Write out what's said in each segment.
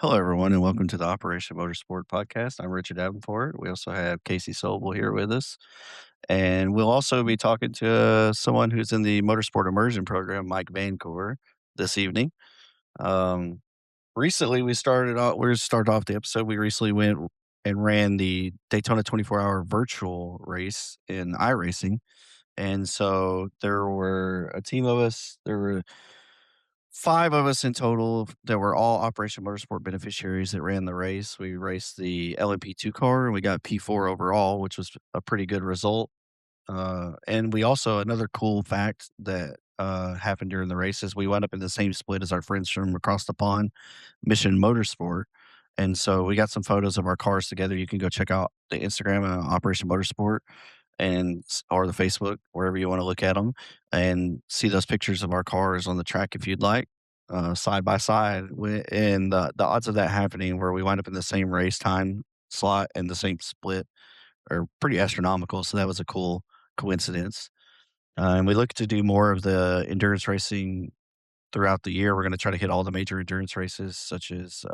Hello, everyone, and welcome to the Operation Motorsport podcast. I'm Richard Davenport. We also have Casey Soble here with us, and we'll also be talking to someone who's in the Motorsport Immersion Program, Mike VanCour, this evening. Um, recently, we started off the episode. We recently went and ran the Daytona 24-hour virtual race in iRacing, and so there were a team of us. There were 5 of us in total that were all Operation Motorsport beneficiaries that ran the race. We raced the LMP2 car, and we got P4 overall, which was a pretty good result. And we also another cool fact that, happened during the race is we wound up in the same split as our friends from across the pond, Mission Motorsport, and so we got some photos of our cars together. You can go check out the Instagram, Operation Motorsport or the Facebook, wherever you wanna look at them, and see those pictures of our cars on the track if you'd like, side by side, and the odds of that happening where we wind up in the same race time slot and the same split are pretty astronomical, so that was a cool coincidence. And we look to do more of the endurance racing throughout the year. We're gonna try to hit all the major endurance races, such as,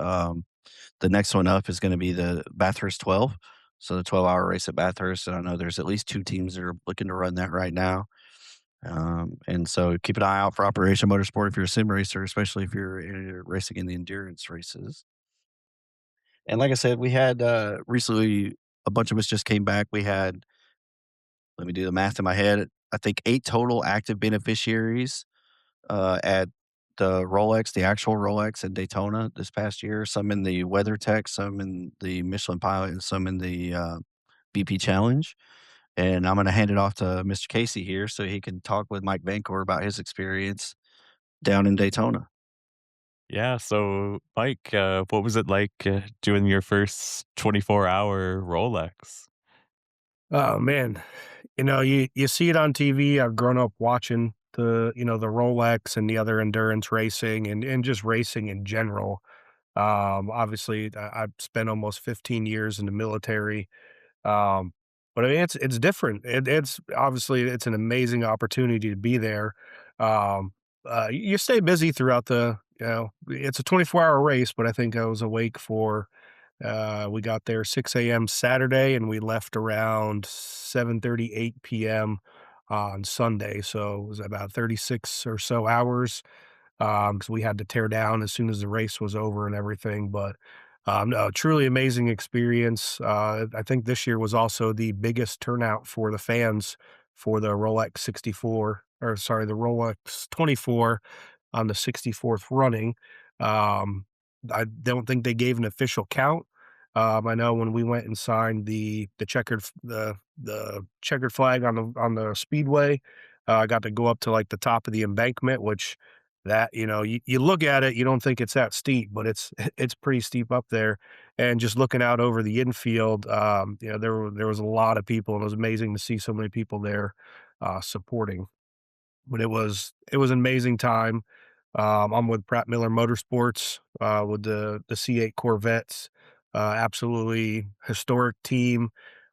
the next one up is gonna be the Bathurst 12, so the 12-hour race at Bathurst, and I know there's at least 2 teams that are looking to run that right now. And so keep an eye out for Operation Motorsport if you're a sim racer, especially if you're racing in the endurance races. And like I said, we had, recently a bunch of us just came back. We had, let me do the math in my head, I think 8 total active beneficiaries at the Rolex, the actual Rolex in Daytona this past year, some in the WeatherTech, some in the Michelin Pilot, and some in the BP Challenge. And I'm going to hand it off to Mr. Casey here so he can talk with Mike VanCour about his experience down in Daytona. Yeah, so Mike, what was it like doing your first 24-hour Rolex? Oh man, you see it on TV. I've grown up watching the Rolex and the other endurance racing and just racing in general. Obviously, I've spent almost 15 years in the military. Um, but I mean, it's different. It's obviously it's an amazing opportunity to be there. You stay busy throughout it's a 24-hour race, but I think I was awake for we got there 6 a.m. Saturday, and we left around 7:30, 8 p.m. on Sunday, so it was about 36 or so hours, because we had to tear down as soon as the race was over and everything, but, no, truly amazing experience. I think this year was also the biggest turnout for the fans for the Rolex 64 or sorry, the Rolex 24 on the 64th running. Um, I don't think they gave an official count. I know when we went and signed the checkered flag on the speedway, I got to go up to like the top of the embankment, which you look at it, you don't think it's that steep, but it's it's pretty steep up there. And just looking out over the infield, there was a lot of people, and it was amazing to see so many people there supporting. But it was an amazing time. I'm with Pratt Miller Motorsports, with the C8 Corvettes. Absolutely historic team,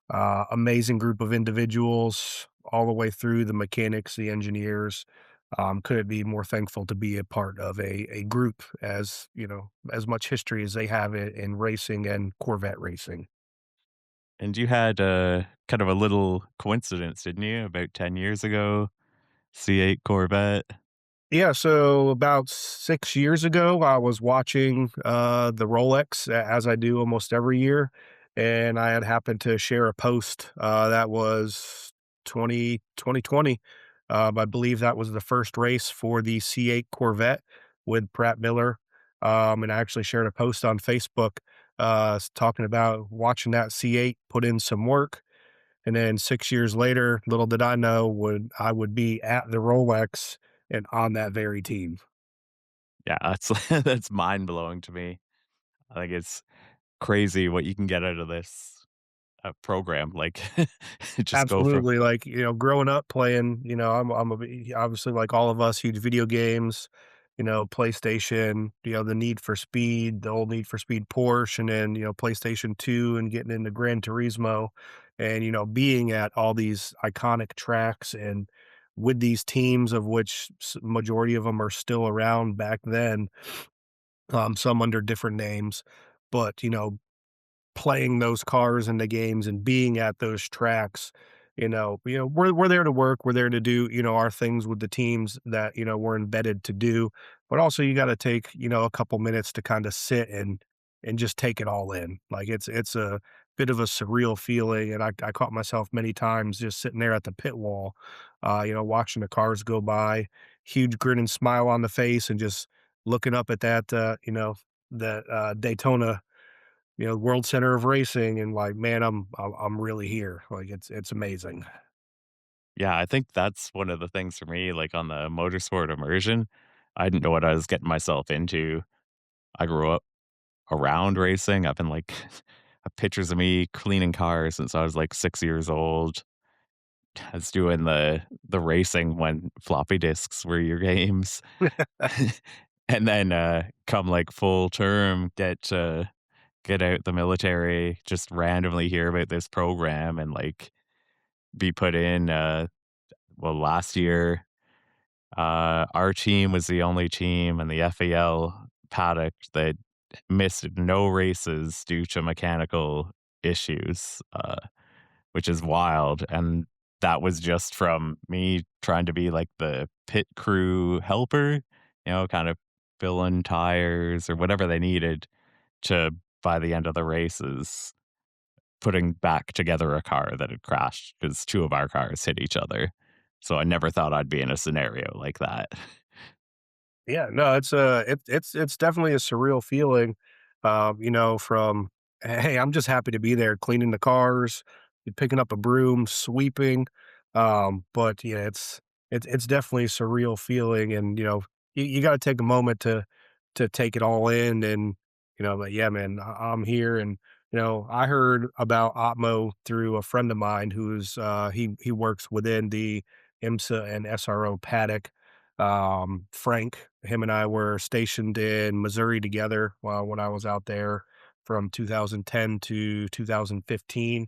amazing group of individuals all the way through the mechanics, the engineers. Couldn't be more thankful to be a part of a group as much history as they have in racing and Corvette racing. And you had kind of a little coincidence, didn't you? About 10 years ago, C8 Corvette. Yeah, so about 6 years ago, I was watching, the Rolex as I do almost every year, and I had happened to share a post, that was 2020. I believe that was the first race for the C8 Corvette with Pratt Miller, and I actually shared a post on Facebook, talking about watching that C8 put in some work, and then 6 years later, little did I know I would be at the Rolex and on that very team. Yeah, that's that's mind blowing to me. I think it's crazy what you can get out of this program. Like, just go from Absolutely, like, growing up playing, obviously like all of us, huge video games, PlayStation, the Need for Speed, the old Need for Speed Porsche, and then, PlayStation 2 and getting into Gran Turismo and, being at all these iconic tracks and with these teams of which majority of them are still around back then. some under different names, but, playing those cars and the games and being at those tracks, we're there to work, we're there to do, our things with the teams that, we're embedded to do, but also you gotta take, a couple minutes to kinda sit and just take it all in. Like, it's a bit of a surreal feeling, and I caught myself many times just sitting there at the pit wall, watching the cars go by, huge grin and smile on the face, and just looking up at that Daytona, world center of racing, and like, man, I'm really here. Like, it's amazing. Yeah, I think that's one of the things for me, like, on the motorsport immersion, I didn't know what I was getting myself into. I grew up around racing. I've been, like have pictures of me cleaning cars since I was, like, 6 years old. I was doing the racing when floppy disks were your games. And then, come, like, full term, get out the military, just randomly hear about this program and, like, be put in, well, last year, our team was the only team in the FEL paddock that missed no races due to mechanical issues, which is wild, and that was just from me trying to be, like, the pit crew helper, kind of filling tires or whatever they needed to, by the end of the races, putting back together a car that had crashed because 2 of our cars hit each other. So I never thought I'd be in a scenario like that. Yeah, no, it's definitely a surreal feeling, from, "Hey, I'm just happy to be there cleaning the cars, picking up a broom, sweeping," but, yeah, it's definitely a surreal feeling, and, you gotta take a moment to take it all in, and, like, "Yeah, man, I'm here," and, I heard about Otmo through a friend of mine who's, he works within the IMSA and SRO paddock. Frank, him and I were stationed in Missouri together when I was out there from 2010 to 2015.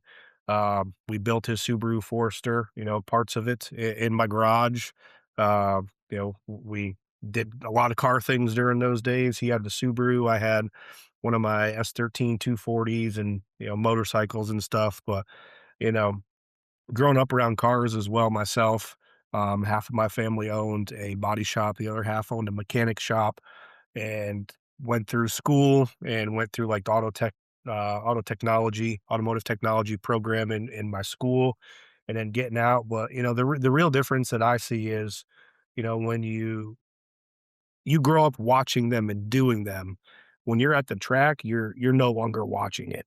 We built his Subaru Forester, parts of it in my garage. We did a lot of car things during those days. He had the Subaru. I had one of my S13 240s and, motorcycles and stuff. But, you know, growing up around cars as well myself, half of my family owned a body shop, the other half owned a mechanic shop, and went through school and went through like the automotive technology program in my school, and then getting out. But the real difference that I see is, when you grow up watching them and doing them. When you're at the track, you're no longer watching it.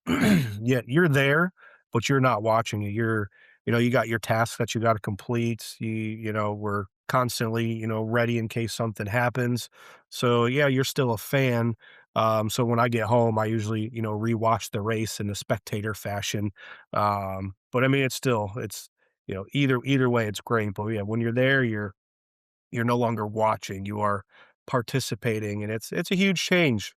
Yet you're there, but you're not watching it. You got your tasks that you got to complete. We're constantly, ready in case something happens. So yeah, you're still a fan. So when I get home, I usually, rewatch the race in the spectator fashion. But I mean, it's, either way, it's great. But yeah, when you're there, you're no longer watching, you are participating, and it's a huge change.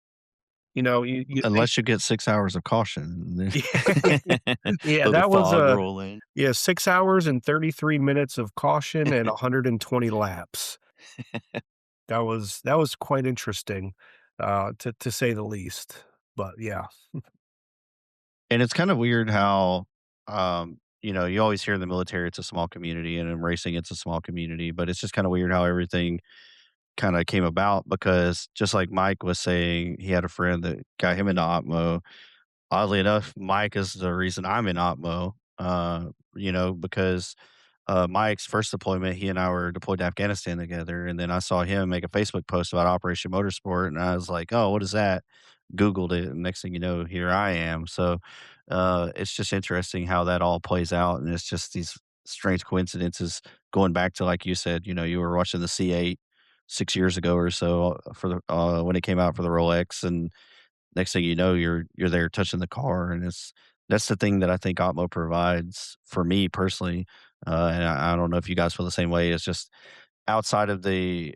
You think Unless you get 6 hours of caution, then yeah, let the that was, fog roll in. yeah, 6 hours and 33 minutes of caution and 120 laps. That was quite interesting, to say the least, but yeah. And it's kind of weird how, you always hear in the military it's a small community, and in racing it's a small community, but it's just kind of weird how everything kind of came about because just like Mike was saying, he had a friend that got him into Opmo. Oddly enough, Mike is the reason I'm in Opmo, because Mike's first deployment, he and I were deployed to Afghanistan together, and then I saw him make a Facebook post about Operation Motorsport, and I was like, "Oh, what is that?" Googled it, and next thing you know, here I am. So, it's just interesting how that all plays out, and it's just these strange coincidences going back to, like you said, you were watching the C8 6 years ago or so for the when it came out for the Rolex, and next thing you know, you're there touching the car, and that's the thing that I think Otmo provides for me personally, and I don't know if you guys feel the same way. It's just outside of the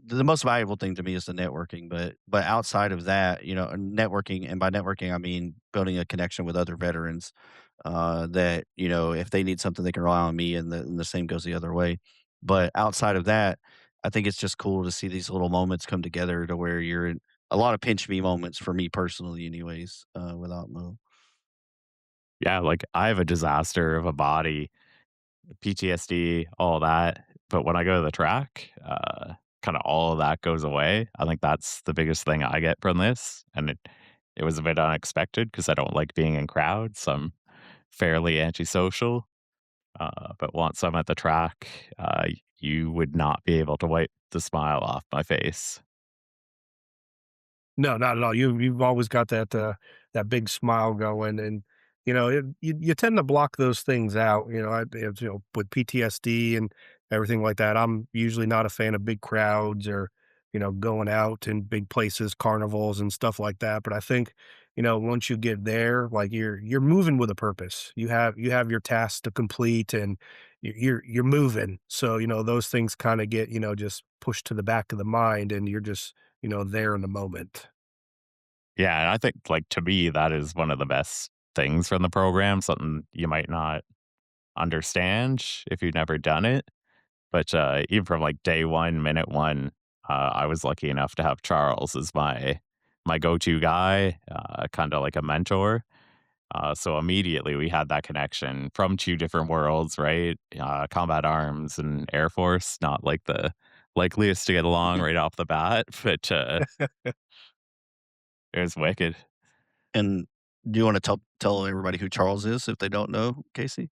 most valuable thing to me is the networking, but outside of that, networking, and by networking I mean building a connection with other veterans, that if they need something they can rely on me, and the same goes the other way. But outside of that, I think it's just cool to see these little moments come together to where you're a lot of pinch me moments for me personally anyways, with Atmo. Yeah, like, I have a disaster of a body, PTSD, all that, but when I go to the track, kinda all of that goes away. I think that's the biggest thing I get from this, and it was a bit unexpected because I don't like being in crowds, I'm fairly antisocial, but once I'm at the track, you would not be able to wipe the smile off my face. No, not at all. You've always got that, that big smile going, and, you tend to block those things out, with PTSD and everything like that. I'm usually not a fan of big crowds or, going out in big places, carnivals and stuff like that, but I think, once you get there, like, you're moving with a purpose. You have your tasks to complete, and you're moving. So, those things kinda get, just pushed to the back of the mind, and you're just, there in the moment. Yeah, and I think, like, to me, that is one of the best things from the program, something you might not understand if you've never done it, but, even from, like, day 1, minute 1, I was lucky enough to have Charles as my go-to guy, kinda like a mentor, so immediately we had that connection from 2 different worlds, right? Combat arms and Air Force, not, like, the likeliest to get along right off the bat, but, it was wicked. And do you wanna tell everybody who Charles is if they don't know, Casey?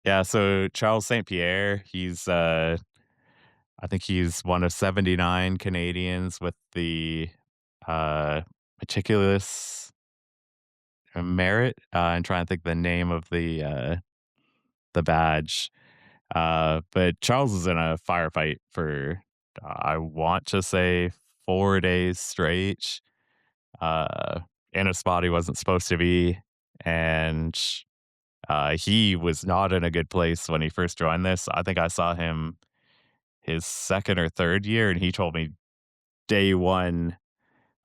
Yeah, so Charles St. Pierre, he's, I think he's one of 79 Canadians with the, uh, meticulous merit. I'm trying to think the name of the badge. But Charles is in a firefight for, I want to say 4 days straight, uh, in a spot he wasn't supposed to be, and, he was not in a good place when he first joined this. I think I saw him his 2nd or 3rd year, and he told me day 1,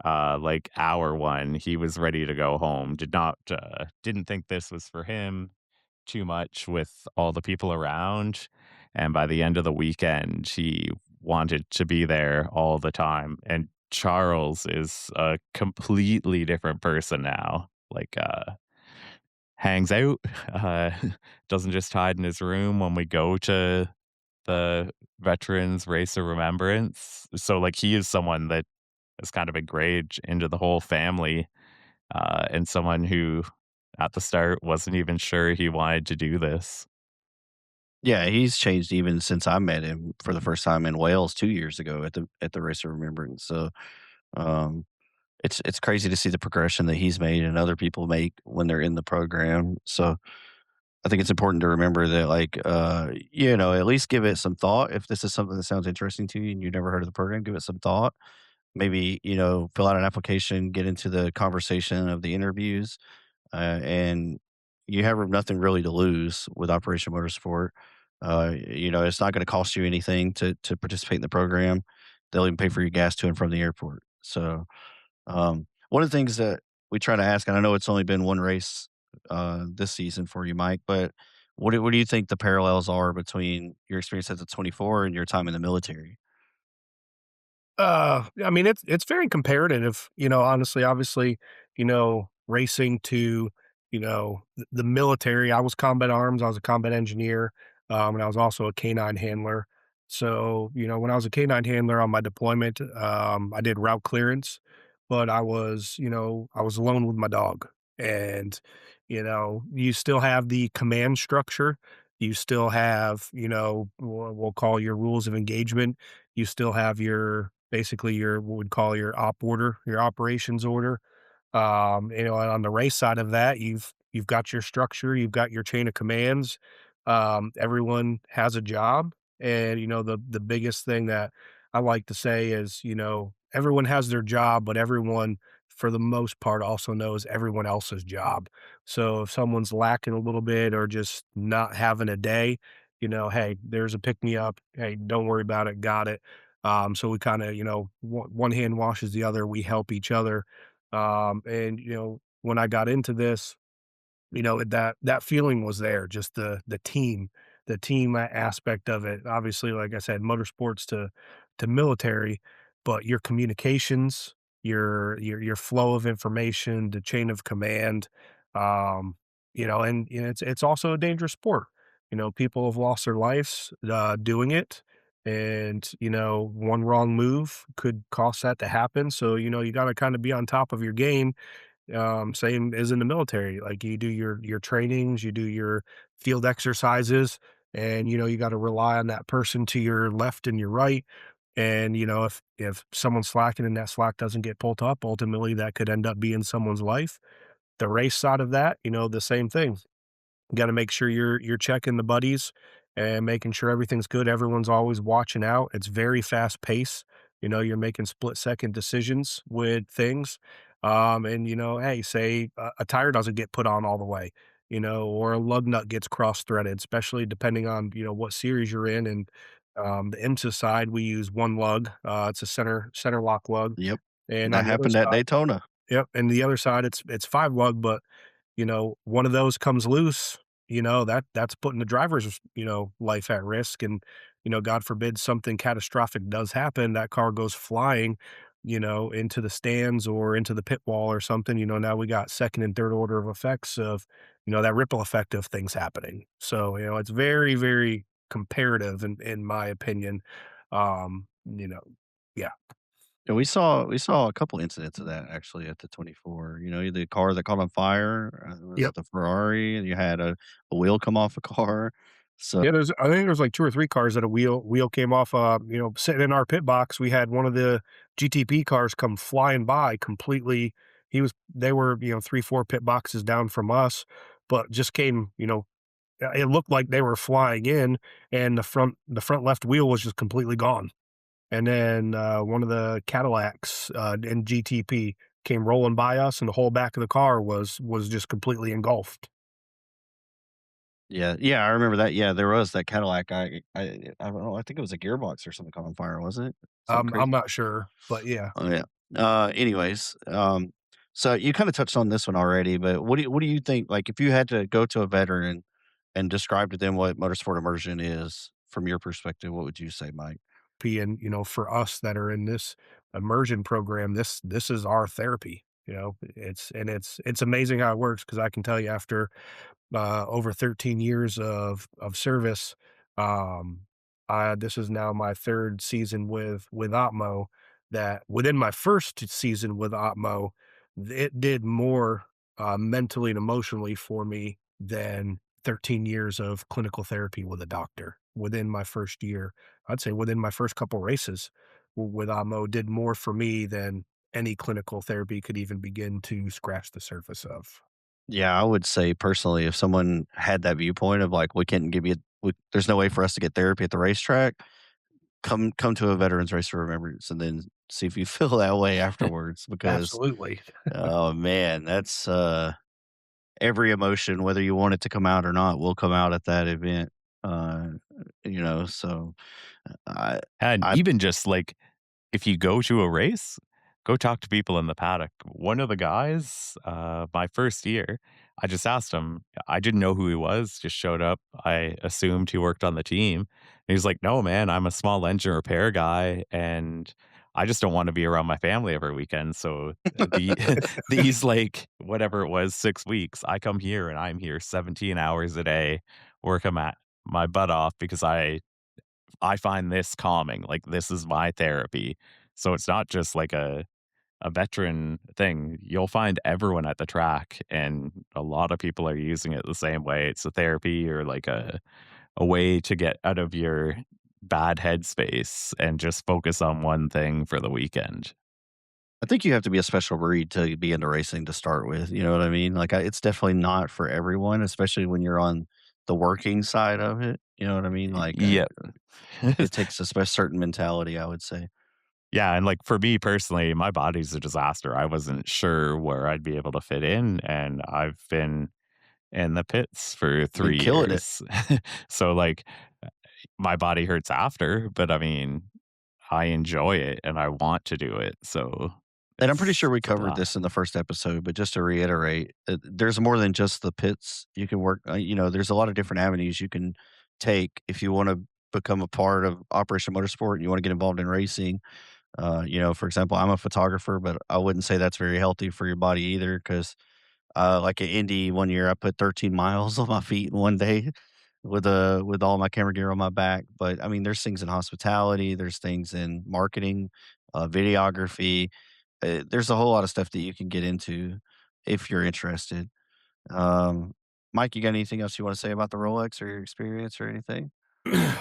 like, hour 1, he was ready to go home, didn't think this was for him too much with all the people around, and by the end of the weekend, he wanted to be there all the time, and Charles is a completely different person now, like, hangs out, uh, doesn't just hide in his room when we go to the Veterans Race of Remembrance. So, like, he is someone that has kind of ingrained into the whole family, and someone who at the start wasn't even sure he wanted to do this. Yeah, he's changed even since I met him for the first time in Wales 2 years ago at the Race of Remembrance, so, um, it's crazy to see the progression that he's made and other people make when they're in the program, so I think it's important to remember that, like, at least give it some thought. If this is something that sounds interesting to you and you've never heard of the program, give it some thought. Maybe, fill out an application, get into the conversation of the interviews, and you have nothing really to lose with Operation Motorsport. It's not going to cost you anything to participate in the program. They'll even pay for your gas to and from the airport. So, one of the things that we try to ask, and I know it's only been one race this season for you, Mike, but what do you think the parallels are between your experience at the 24 and your time in the military? I mean, it's very comparative, honestly, obviously, racing to, the military. I was combat arms, I was a combat engineer, and I was also a canine handler. So, when I was a canine handler on my deployment, I did route clearance, but I was alone with my dog. And, you still have the command structure. You still have, we'll call your rules of engagement. You still have your basically your what we'd call your op order, your operations order. And on the race side of that, you've got your structure, you've got your chain of commands. Everyone has a job, and the biggest thing that I like to say is, everyone has their job, but everyone, for the most part, also knows everyone else's job. So if someone's lacking a little bit or just not having a day, hey, there's a pick me up. Hey, don't worry about it. Got it. So we kind of, one hand washes the other. We help each other. And when I got into this, that feeling was there. Just the team aspect of it. Obviously, like I said, motorsports to military, but your communications, your flow of information, the chain of command, and it's also a dangerous sport. People have lost their lives doing it, and one wrong move could cause that to happen. So you got to kind of be on top of your game, same as in the military. Like, you do your trainings, you do your field exercises, and you got to rely on that person to your left and your right. And if someone's slacking and that slack doesn't get pulled up, ultimately that could end up being someone's life. The race side of that, the same thing. You gotta make sure you're checking the buddies and making sure everything's good. Everyone's always watching out. It's very fast paced. You're making split-second decisions with things. And, hey, say a tire doesn't get put on all the way, or a lug nut gets cross-threaded, especially depending on, what series you're in. And the IMSA side, we use one lug. It's a center lock lug. Yep. And That on the other happened at side, Daytona. yep, and the other side, it's 5 lug, but one of those comes loose, that's putting the driver's, life at risk. And, God forbid something catastrophic does happen, that car goes flying, into the stands or into the pit wall or something. Now we got second and third order of effects of, that ripple effect of things happening. So, it's very, very comparative in my opinion. Um, you know, yeah. And we saw a couple incidents of that actually at the 24. The car that caught on fire, was it Yep. the Ferrari? And you had a wheel come off a car. So Yeah, I think there's like 2 or 3 cars that a wheel came off, sitting in our pit box. We had one of the GTP cars come flying by completely. They were, 3, 4 pit boxes down from us, but just came, it looked like they were flying in, and the front left wheel was just completely gone. And then, one of the Cadillacs, in GTP came rolling by us, and the whole back of the car was just completely engulfed. yeah, yeah, I remember that. Yeah, there was that Cadillac. I don't know. I think it was a gearbox or something caught on fire, wasn't it? Something I'm crazy. not sure, but yeah. Oh yeah. Anyways, so you kind of touched on this one already, but what do you think? Like, if you had to go to a veteran and describe to them what motorsport immersion is from your perspective, what would you say, Mike? And for us that are in this immersion program, this is our therapy. It's amazing how it works, because I can tell you, after over 13 years of service, um this is now my third season with Opmo. That within my first season with Opmo, it did more mentally and emotionally for me than 13 years of clinical therapy with a doctor. Within my first year, I'd say within my first couple races with Opmo, did more for me than any clinical therapy could even begin to scratch the surface of. Yeah, I would say personally, if someone had that viewpoint of like, we can't give you, there's no way for us to get therapy at the racetrack. Come to a veterans race for remembrance, and then see if you feel that way afterwards. Because Absolutely. oh man, that's every emotion, whether you want it to come out or not, will come out at that event. Uh, so I And I even just like if you go to a race, go talk to people in the paddock. One of the guys, my first year, I just asked him. I didn't know who he was, just showed up. I assumed he worked on the team. And he was like, "No, man, I'm a small engine repair guy, and I just don't want to be around my family every weekend. So these like whatever it was, 6 weeks, I come here and I'm here 17 hours a day, working my butt off because I find this calming, like, this is my therapy. So it's not just like a veteran thing. You'll find everyone at the track, and a lot of people are using it the same way. It's a therapy or like a way to get out of your bad headspace and just focus on one thing for the weekend. I think you have to be a special breed to be into racing to start with. You know what I mean? Like, it's definitely not for everyone, especially when you're on the working side of it. You know what I mean? Like, Yep. it takes a certain mentality, I would say. Yeah, and, like, for me personally, my body's a disaster. I wasn't sure where I'd be able to fit in, and I've been in the pits for You've been 3 killing it. years. So, like, my body hurts after, but, I mean, I enjoy it and I want to do it, so And I'm pretty sure we it's a covered blast. this in the first episode, but just to reiterate, there's more than just the pits you can work. There's a lot of different avenues you can take if you want to become a part of Operation Motorsport and you want to get involved in racing. For example, I'm a photographer, but I wouldn't say that's very healthy for your body either. Because like at Indy one year, I put 13 miles on my feet in one day with all my camera gear on my back. But I mean, there's things in hospitality, there's things in marketing, videography. There's a whole lot of stuff that you can get into if you're interested. Um, Mike, you got anything else you want to say about the Rolex or your experience or anything? No,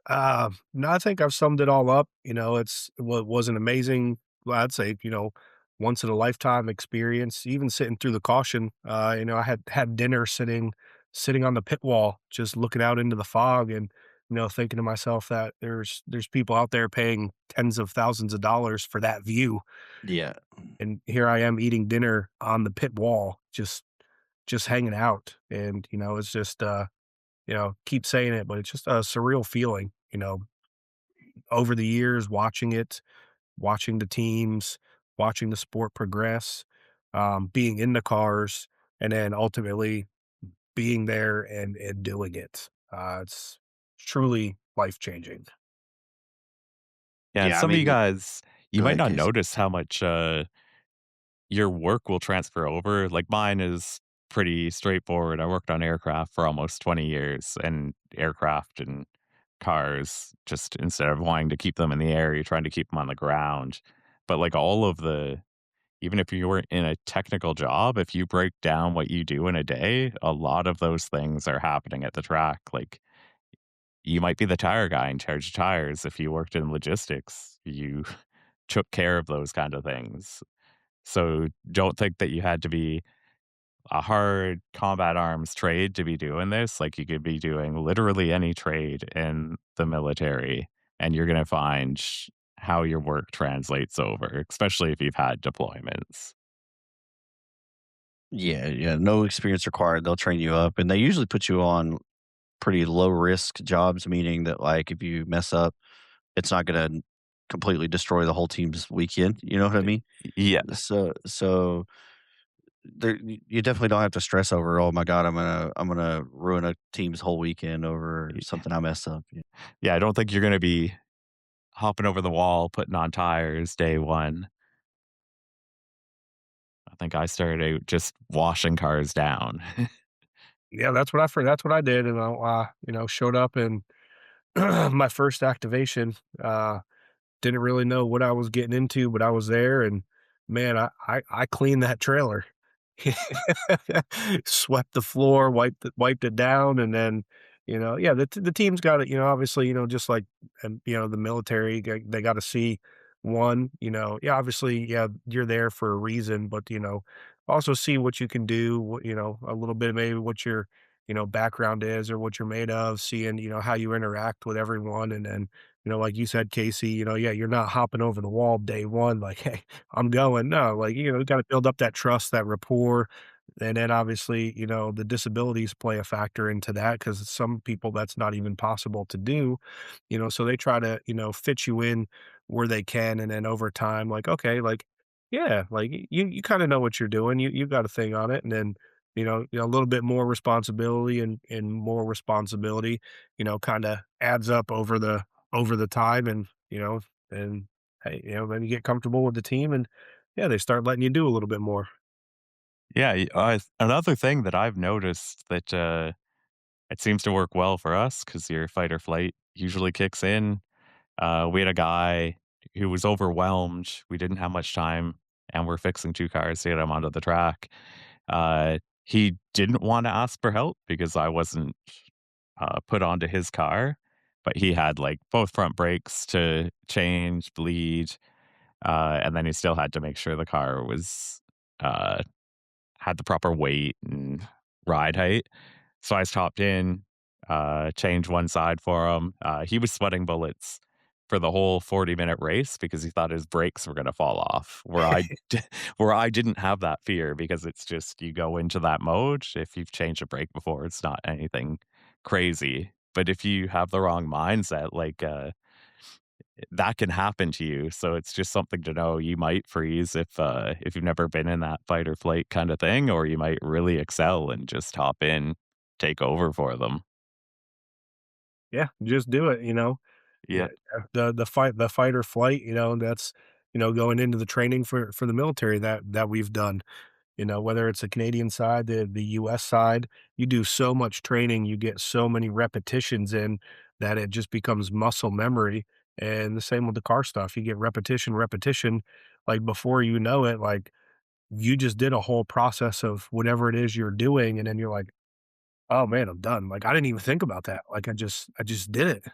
I think I've summed it all up. It was an amazing, well, I'd say, once in a lifetime experience. Even sitting through the caution, I had dinner sitting on the pit wall, just looking out into the fog, and thinking to myself that there's people out there paying tens of thousands of dollars for that view, Yeah. and here I am eating dinner on the pit wall, just hanging out, and it's just keep saying it, but it's just a surreal feeling, over the years watching it, watching the teams, watching the sport progress, being in the cars, and then ultimately being there and doing it. It's truly life changing. Yeah, and Yeah, I some of you mean, guys, you go might ahead, not Casey. notice how much, your work will transfer over. Like, mine is pretty straightforward. I worked on aircraft for almost 20 years, and aircraft and cars, just instead of wanting to keep them in the air, you're trying to keep them on the ground. But, like, all of the even if you weren't in a technical job, if you break down what you do in a day, a lot of those things are happening at the track. Like, you might be the tire guy in charge of tires. If you worked in logistics, you took care of those kind of things. So don't think that you had to be a hard combat arms trade to be doing this. Like, you could be doing literally any trade in the military, and you're going to find how your work translates over, especially if you've had deployments. Yeah, yeah, no experience required. They'll train you up, and they usually put you on pretty low risk jobs, meaning that like if you mess up, it's not gonna completely destroy the whole team's weekend. You know what I mean? Yeah. So there, you definitely don't have to stress over. Oh my god, I'm gonna ruin a team's whole weekend over something I mess up. Yeah. Yeah. I don't think you're going to be hopping over the wall, putting on tires day one. I think I started out just washing cars down. Yeah, that's what I did, and showed up and my first activation. Didn't really know what I was getting into, but I was there, and man, I cleaned that trailer. Swept the floor, wiped it down, and then, yeah, the team's got it, obviously, just like, and, the military, they gotta see, one, yeah, obviously, yeah, you're there for a reason, but, also see what you can do, a little bit maybe what your, background is or what you're made of, seeing, how you interact with everyone, and then, like you said, Casey, yeah, you're not hopping over the wall day one, like, hey, I'm going. No, like, you got to build up that trust, that rapport. And then obviously, the disabilities play a factor into that because some people that's not even possible to do, so they try to, fit you in where they can. And then over time, like, okay, like, yeah, like you kind of know what you're doing. You got a thing on it. And then, a little bit more responsibility and more responsibility, kind of adds up over the time and, and hey, then you get comfortable with the team and yeah, they start letting you do a little bit more. Yeah. Another thing that I've noticed that it seems to work well for us because your fight or flight usually kicks in. We had a guy who was overwhelmed. We didn't have much time, and we're fixing two cars to get him onto the track. He didn't want to ask for help because I wasn't put onto his car, but he had like both front brakes to change, bleed, and then he still had to make sure the car was uh, had the proper weight and ride height. So I stopped in, changed one side for him. He was sweating bullets for the whole 40-minute race because he thought his brakes were gonna fall off, where I didn't have that fear because it's just you go into that mode. If you've changed a brake before, it's not anything crazy. But if you have the wrong mindset, like, that can happen to you, so it's just something to know. You might freeze if you've never been in that fight or flight kinda thing, or you might really excel and just hop in, take over for them. Yeah, just do it, Yeah, Yep. the fight or flight, that's, going into the training for the military that we've done. Whether it's the Canadian side, the US side, you do so much training, you get so many repetitions in that it just becomes muscle memory. And the same with the car stuff. You get repetition, repetition, like before you know it, like you just did a whole process of whatever it is you're doing, and then you're like, oh man, I'm done. Like I didn't even think about that. Like I just did it.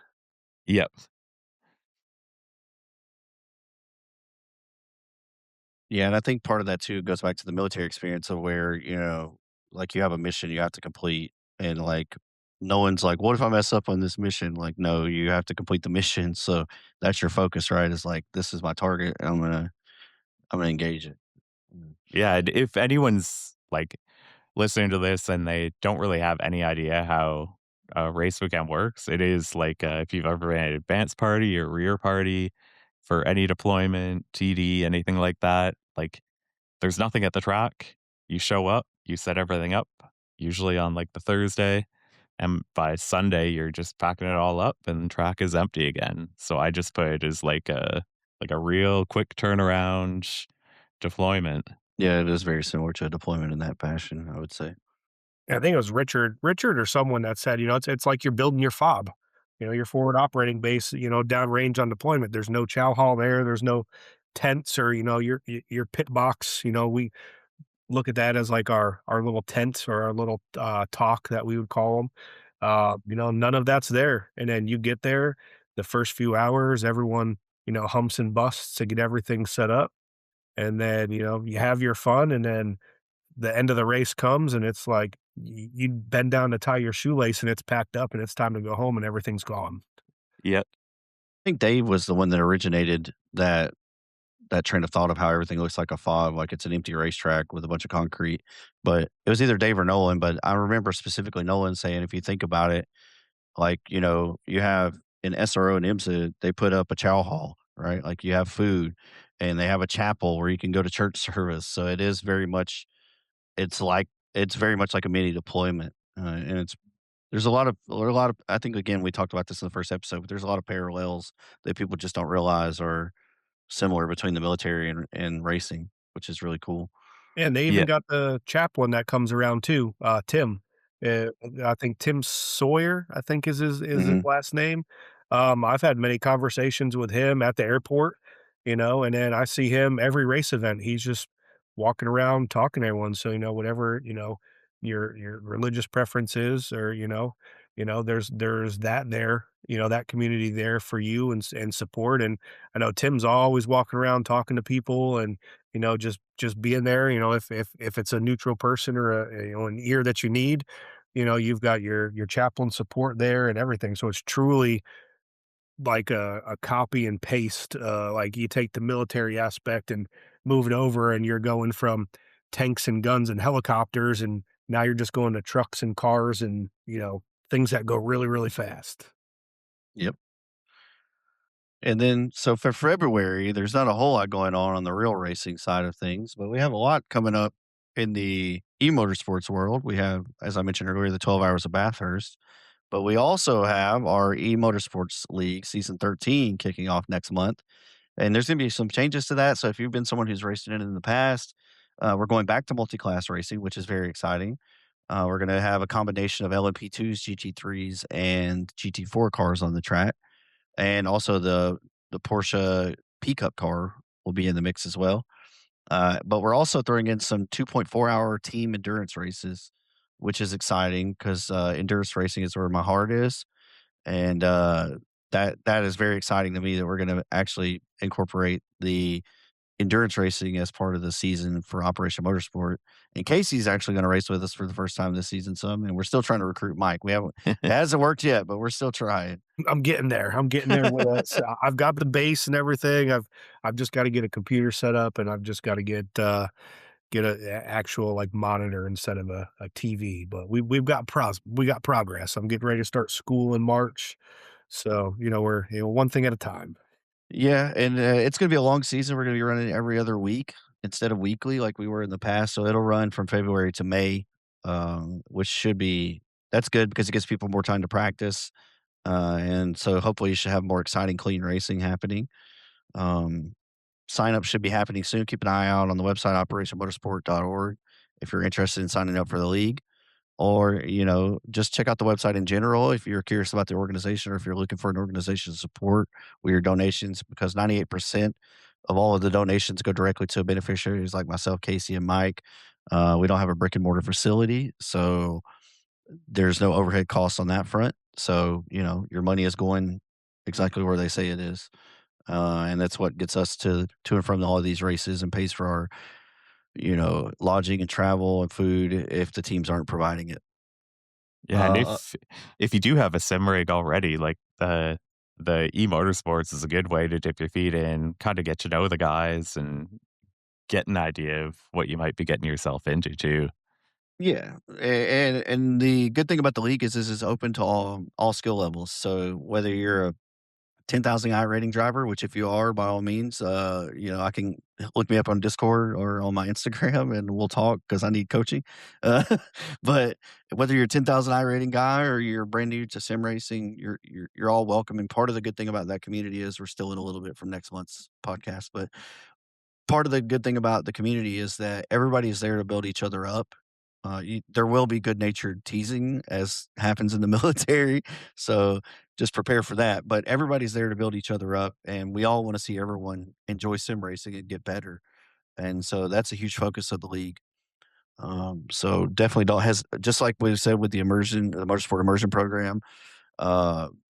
Yep. Yeah, and I think part of that too goes back to the military experience of where, like you have a mission you have to complete and like no one's like, what if I mess up on this mission? Like, no, you have to complete the mission. So that's your focus, right? Is like this is my target and I'm gonna engage it. Mm. Yeah, and if anyone's, like, listening to this and they don't really have any idea how a race weekend works, it is like, if you've ever been at an advance party or rear party for any deployment, TD, anything like that, like, there's nothing at the track. You show up, you set everything up, usually on, like, the Thursday, and by Sunday, you're just packing it all up and the track is empty again. So I just put it as like a real quick turnaround deployment. Yeah, it is very similar to a deployment in that fashion, I would say. I think it was Richard or someone that said, it's like you're building your fob, your forward operating base, downrange on deployment. There's no chow hall there. There's no tents or, your pit box. We look at that as like our little tent or our little talk that we would call them. None of that's there. And then you get there, the first few hours, everyone, humps and busts to get everything set up. And then, you have your fun, and then the end of the race comes and it's like you bend down to tie your shoelace and it's packed up and it's time to go home and everything's gone. Yep. I think Dave was the one that originated that train of thought of how everything looks like a fog, like it's an empty racetrack with a bunch of concrete. But it was either Dave or Nolan. But I remember specifically Nolan saying, if you think about it, like, you have in SRO and IMSA, they put up a chow hall, right? Like you have food and they have a chapel where you can go to church service. So it is very much, it's very much like a mini deployment. And I think, again, we talked about this in the first episode, but there's a lot of parallels that people just don't realize are similar between the military and racing, which is really cool. And they even Yeah. got the chaplain that comes around too, Tim. Uh, I think Tim Sawyer, I think is his Mhm. last name. I've had many conversations with him at the airport, and then I see him every race event. He's just walking around talking to everyone. So, whatever, your religious preference is, or, there's that there, that community there for you and support. And I know Tim's always walking around talking to people and just being there, if it's a neutral person or an ear that you need, you've got your chaplain support there and everything. So it's truly like a copy and paste. Like you take the military aspect and move it over, and you're going from tanks and guns and helicopters, and now you're just going to trucks and cars and things that go really really fast. Yep. And then, so for February, there's not a whole lot going on the real racing side of things, but we have a lot coming up in the e-motorsports world. We have, as I mentioned earlier, the 12 Hours of Bathurst, but we also have our e-motorsports league season 13 kicking off next month. And there's going to be some changes to that. So if you've been someone who's raced in it in the past, we're going back to multi-class racing, which is very exciting. We're going to have a combination of LMP2s, GT3s, and GT4 cars on the track, and also the Porsche pickup car will be in the mix as well. But we're also throwing in some 2.4-hour team endurance races, which is exciting because endurance racing is where my heart is, and that is very exciting to me that we're going to actually incorporate the endurance racing as part of the season for Operation Motorsport. And Casey's actually going to race with us for the first time this season. So, I mean, we're still trying to recruit Mike. We haven't It hasn't worked yet, but we're still trying. I'm getting there. I'm getting there with it. So I've got the base and everything. I've just got to get a computer set up, and I've just got to get a actual like monitor instead of a TV. But we got progress. I'm getting ready to start school in March. So, we're one thing at a time. Yeah, and it's going to be a long season. We're going to be running every other week instead of weekly like we were in the past. So it'll run from February to May, which should be that's good because it gives people more time to practice. And so hopefully you should have more exciting, clean racing happening. Um, Sign up should be happening soon. Keep an eye out on the website operationmotorsport.org if you're interested in signing up for the league. Or, just check out the website in general if you're curious about the organization or if you're looking for an organization to support with your donations, because 98% of all of the donations go directly to beneficiaries like myself, Casey, and Mike. We don't have a brick and mortar facility, so there's no overhead costs on that front. So, your money is going exactly where they say it is. And that's what gets us to and from all of these races and pays for our, lodging and travel and food if the teams aren't providing it. Yeah, and Uh, if you do have a sim rig already, like the e-motorsports is a good way to dip your feet in, kind of get to know the guys and get an idea of what you might be getting yourself into too. yeah, and the good thing about the league is this is open to all skill levels. So whether you're a 10,000 I rating driver, which if you are, by all means, I can look me up on Discord or on my Instagram and we'll talk because I need coaching. Uh, but whether you're a 10,000 I rating guy or you're brand new to sim racing, you're all welcome. And part of the good thing about that community is we're still in a little bit from next month's podcast, but part of the good thing about the community is that everybody is there to build each other up. There will be good natured teasing as happens in the military. So just prepare for that. But everybody's there to build each other up. And we all want to see everyone enjoy sim racing and get better. And so that's a huge focus of the league. So definitely don't just like we said with the Motorsport Immersion Program.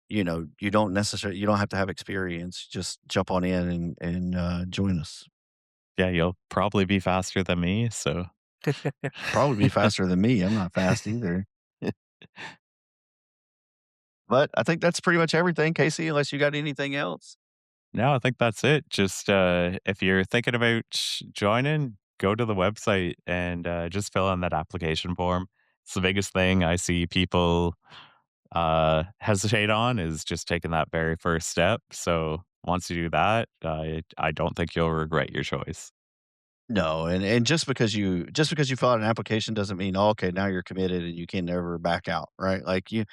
You don't have to have experience. Just jump on in and join us. Yeah, you'll probably be faster than me, so Probably be faster than me. I'm not fast either. But I think that's pretty much everything, Casey, unless you got anything else. no, I think that's it. Just if you're thinking about joining, go to the website and just fill in that application form. It's the biggest thing I see people hesitate on is just taking that very first step. So once you do that, I don't think you'll regret your choice. No, and just because you fill out an application doesn't mean, "Oh, okay, now you're committed and you can never back out," right? Like, you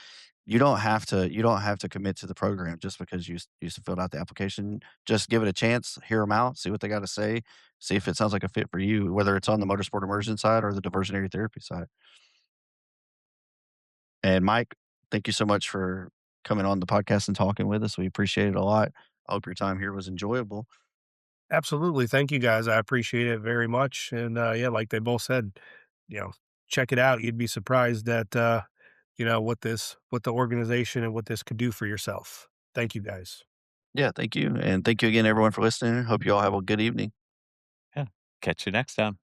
don't have to commit to the program just because you filled out the application. Just give it a chance, hear them out, see what they gotta say, see if it sounds like a fit for you, whether it's on the motorsport immersion side or the diversionary therapy side. And Mike, thank you so much for coming on the podcast and talking with us. We appreciate it a lot. I hope your time here was enjoyable. Absolutely. Thank you guys. I appreciate it very much. And yeah, like they both said, you know, check it out. You'd be surprised at what the organization and what this could do for yourself. Thank you guys. Yeah, thank you. And thank you again, everyone, for listening. Hope you all have a good evening. Yeah. Catch you next time.